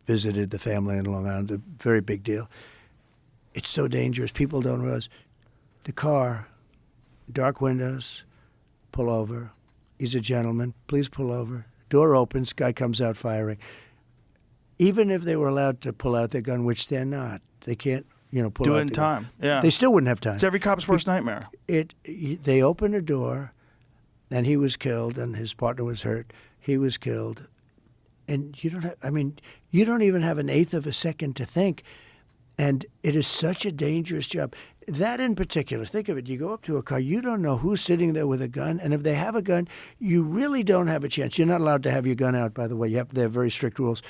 visited the family in Long Island, a very big deal. It's so dangerous. People don't realize the car, dark windows, pull over. He's a gentleman. Please pull over. Door opens. Guy comes out firing. Even if they were allowed to pull out their gun, which they're not, they can't, pull Do out it in the time. gun. Yeah. They still wouldn't have time. It's every cop's worst nightmare. They opened a door, and he was killed, and his partner was hurt. He was killed. And you don't even have an eighth of a second to think. And it is such a dangerous job. That in particular, think of it. You go up to a car, you don't know who's sitting there with a gun. And if they have a gun, you really don't have a chance. You're not allowed to have your gun out, by the way. They have very strict rules.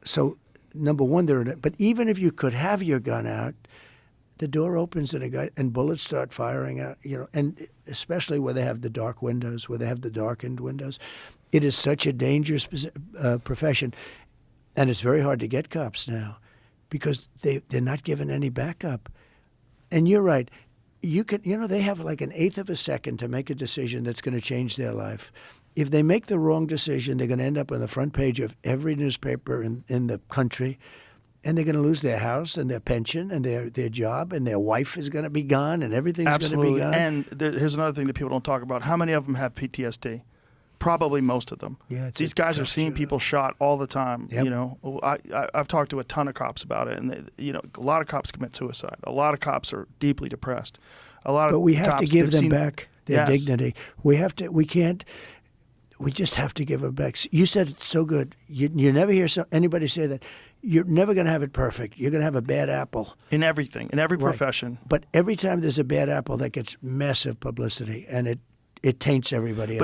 So, number one, but even if you could have your gun out, the door opens and bullets start firing out, and especially where they have the dark windows, where they have the darkened windows. It is such a dangerous profession, and it's very hard to get cops now because they're not given any backup. And you're right. They have like an eighth of a second to make a decision that's going to change their life. If they make the wrong decision, they're going to end up on the front page of every newspaper in the country, and they're going to lose their house and their pension and their job, and their wife is going to be gone, and everything's going to be gone. And here's another thing that people don't talk about. How many of them have PTSD? Probably most of them. Yeah, these guys are seeing people shot all the time. Yep. I've talked to a ton of cops about it, and a lot of cops commit suicide. A lot of cops are deeply depressed. But we have to give them back their dignity. We just have to give them back. You said it so good. You never hear anybody say that. You're never going to have it perfect. You're going to have a bad apple. In everything, in every profession. But every time there's a bad apple, that gets massive publicity, and it taints everybody else.